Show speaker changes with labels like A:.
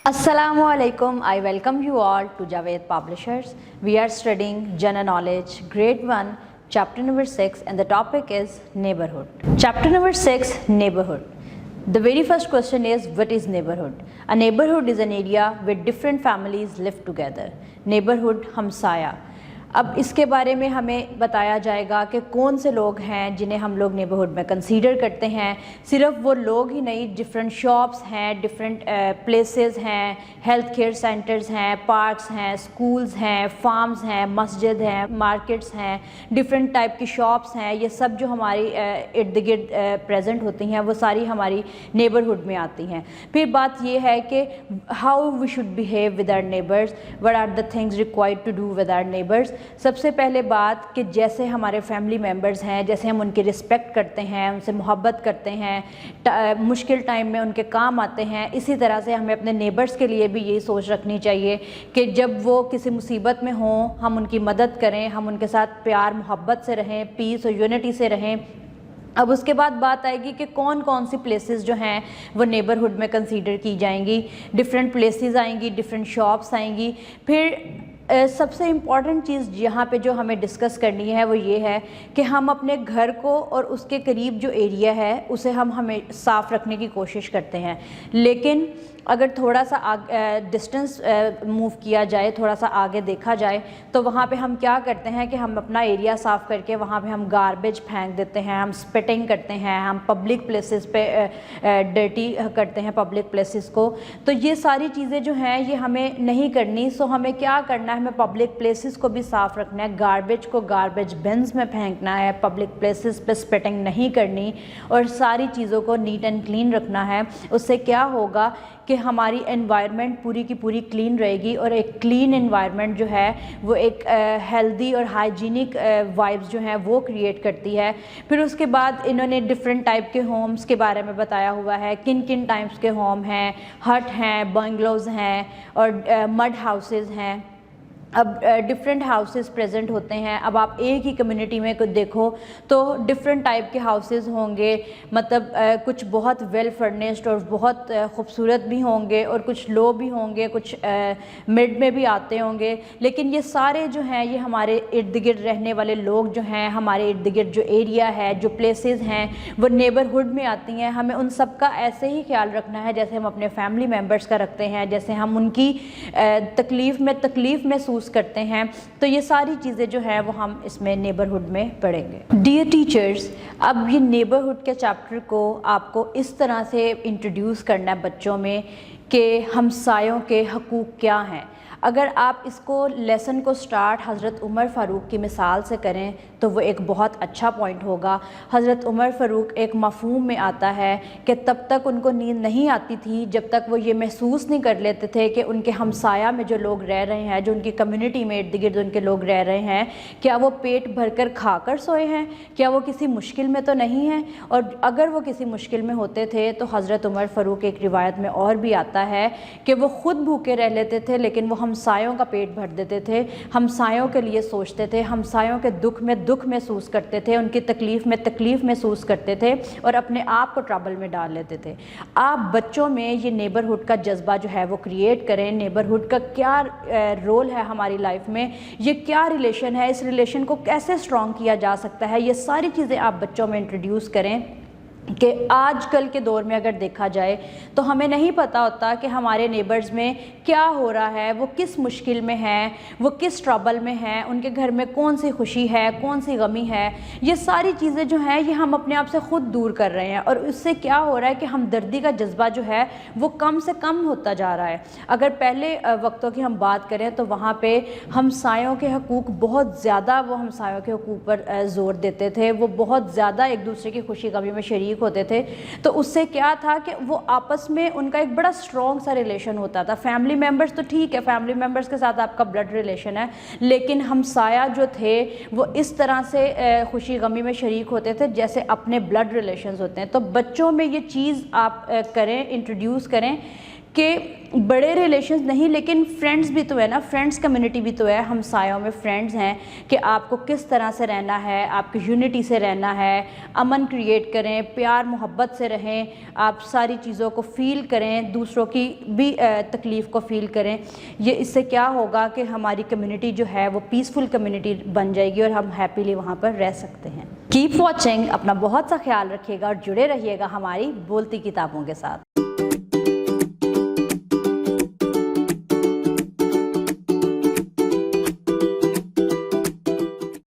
A: Assalamu alaikum. I welcome you all to Javed Publishers. We are studying General Knowledge, Grade 1, Chapter number 6, and the topic is Neighborhood. Chapter number 6, Neighborhood. The very first question is, what is neighborhood? A neighborhood is an area where different families live together. Neighborhood, हमसाया. अब इसके बारे में हमें बताया जाएगा कि कौन से लोग हैं जिन्हें हम लोग नेबरहुड में कंसीडर करते हैं। सिर्फ वो लोग ही नहीं, डिफरेंट शॉप्स हैं, डिफरेंट प्लेसेस हैं, हेल्थ केयर सेंटर्स हैं, पार्क्स हैं, स्कूल्स हैं, फार्म्स हैं, मस्जिद हैं, मार्केट्स हैं, डिफरेंट टाइप की शॉप्स हैं। ये सब जो हमारी इर्द गिर्द प्रेजेंट होती हैं वो सारी हमारी नेबरहुड में आती हैं। फिर बात ये है कि how we should behave with our neighbours, what are the things required to do with our neighbours. सबसे पहले बात कि जैसे हमारे फैमिली मेम्बर्स हैं, जैसे हम उनकी रिस्पेक्ट करते हैं, उनसे मोहब्बत करते हैं, मुश्किल टाइम में उनके काम आते हैं, इसी तरह से हमें अपने नेबर्स के लिए भी यही सोच रखनी चाहिए कि जब वो किसी मुसीबत में हों हम उनकी मदद करें, हम उनके साथ प्यार मोहब्बत से रहें, पीस और यूनिटी से रहें। अब उसके बाद बात आएगी कि कौन कौन सी प्लेसेस जो हैं वो नेबरहुड में कंसीडर की जाएंगी। डिफरेंट प्लेसेस आएंगी, डिफरेंट शॉप्स आएंगी। फिर सबसे इम्पॉर्टेंट चीज़ यहाँ पे जो हमें डिस्कस करनी है वो ये है कि हम अपने घर को और उसके करीब जो एरिया है उसे हम हमें साफ़ रखने की कोशिश करते हैं, लेकिन अगर थोड़ा सा डिस्टेंस मूव किया जाए, थोड़ा सा आगे देखा जाए तो वहाँ पे हम क्या करते हैं कि हम अपना एरिया साफ़ करके वहाँ पे हम गार्बेज फेंक देते हैं, हम स्पिटिंग करते हैं, हम पब्लिक प्लेसेस पे डर्टी करते हैं पब्लिक प्लेसेस को। तो ये सारी चीज़ें जो हैं ये हमें नहीं करनी। सो हमें क्या करना है, हमें पब्लिक प्लेसेस को भी साफ़ रखना है, गार्बेज को गार्बेज बिन्स में फेंकना है, पब्लिक प्लेसेस पे स्पिटिंग नहीं करनी और सारी चीज़ों को नीट एंड क्लीन रखना है। उससे क्या होगा कि हमारी एनवायरनमेंट पूरी की पूरी क्लीन रहेगी और एक क्लीन एनवायरनमेंट जो है वो एक हेल्दी और हाइजीनिक वाइब्स जो हैं वो क्रिएट करती है। फिर उसके बाद इन्होंने डिफरेंट टाइप के होम्स के बारे में बताया हुआ है, किन किन टाइप्स के होम हैं, हट हैं, बंगलोज़ हैं और मड हाउसेस हैं। अब डिफरेंट हाउसेस प्रेजेंट होते हैं। अब आप एक ही कम्युनिटी में कुछ देखो तो डिफरेंट टाइप के हाउसेस होंगे, मतलब कुछ बहुत वेल फर्निश्ड और बहुत खूबसूरत भी होंगे और कुछ लो भी होंगे, कुछ मिड में भी आते होंगे। लेकिन ये सारे जो हैं ये हमारे इर्द गिर्द रहने वाले लोग जो हैं, हमारे इर्द गिर्द जो एरिया है, जो प्लेसेस हैं वो नेबरहुड में आती हैं। हमें उन सब का ऐसे ही ख्याल रखना है जैसे हम अपने फैमिली मेम्बर्स का रखते हैं, जैसे हम उनकी तकलीफ़ में तकलीफ़ महसूस करते हैं। तो ये सारी चीज़ें जो है वो हम इसमें नेबरहुड में पढ़ेंगे। डियर टीचर्स, अब ये नेबरहुड के चैप्टर को आपको इस तरह से इंट्रोड्यूस करना है बच्चों में कि हमसायों के हकूक़ क्या हैं। अगर आप इसको लेसन को स्टार्ट हज़रत उमर फ़ारूक की मिसाल से करें तो वो एक बहुत अच्छा पॉइंट होगा। हज़रत उमर फ़ारूक एक मफ़हूम में आता है कि तब तक उनको नींद नहीं आती थी जब तक वो ये महसूस नहीं कर लेते थे कि उनके हमसाया में जो लोग रह रहे हैं, जो उनकी कम्युनिटी में इर्द गिर्द उनके लोग रह रहे हैं, क्या वो पेट भर कर खा कर सोए हैं, क्या वो किसी मुश्किल में तो नहीं हैं। और अगर वो किसी मुश्किल में होते थे तो हज़रत उमर फ़ारूक एक रिवायत में और भी आता है कि वो ख़ुद भूखे रह लेते थे लेकिन वो हमसायों का पेट भर देते थे, हमसायों के लिए सोचते थे, हमसायों के दुख में दुख महसूस करते थे, उनकी तकलीफ़ में तकलीफ़ महसूस करते थे और अपने आप को ट्रबल में डाल लेते थे। आप बच्चों में ये नेबरहुड का जज्बा जो है वो क्रिएट करें। नेबरहुड का क्या रोल है हमारी लाइफ में, ये क्या रिलेशन है, इस रिलेशन को कैसे स्ट्रॉन्ग किया जा सकता है, ये सारी चीज़ें आप बच्चों में इंट्रोड्यूस करें। कि आजकल के दौर में अगर देखा जाए तो हमें नहीं पता होता कि हमारे नेबर्स में क्या हो रहा है, वो किस मुश्किल में हैं, वो किस ट्रबल में हैं, उनके घर में कौन सी खुशी है, कौन सी गमी है। ये सारी चीज़ें जो हैं ये हम अपने आप से ख़ुद दूर कर रहे हैं और उससे क्या हो रहा है कि हमदर्दी का जज्बा जो है वो कम से कम होता जा रहा है। अगर पहले वक्तों की हम बात करें तो वहाँ पर हमसायों के हकूक़ बहुत ज़्यादा, वो हमसायों के हकूक़ पर ज़ोर देते थे, वो बहुत ज़्यादा एक दूसरे की खुशी गमी में शरीक होते थे। तो उससे क्या था कि वो आपस में उनका एक बड़ा स्ट्रॉन्ग सा रिलेशन होता था। फैमिली मेम्बर्स तो ठीक है, फैमिली मेम्बर्स के साथ आपका ब्लड रिलेशन है, लेकिन हमसाया जो थे वो इस तरह से खुशी गमी में शरीक होते थे जैसे अपने ब्लड रिलेशंस होते हैं। तो बच्चों में ये चीज़ आप करें, इंट्रोड्यूस करें کہ بڑے ریلیشنز نہیں لیکن فرینڈز بھی تو ہے نا, فرینڈز کمیونٹی بھی تو ہے, ہمسایوں میں فرینڈز ہیں, کہ آپ کو کس طرح سے رہنا ہے, آپ کی یونٹی سے رہنا ہے, امن کریٹ کریں, پیار محبت سے رہیں, آپ ساری چیزوں کو فیل کریں, دوسروں کی بھی تکلیف کو فیل کریں. یہ اس سے کیا ہوگا کہ ہماری کمیونٹی جو ہے وہ پیسفل کمیونٹی بن جائے گی اور ہم ہیپیلی وہاں پر رہ سکتے ہیں. کیپ واچنگ, اپنا بہت سا خیال رکھیے گا اور جڑے رہیے گا ہماری بولتی کتابوں کے ساتھ.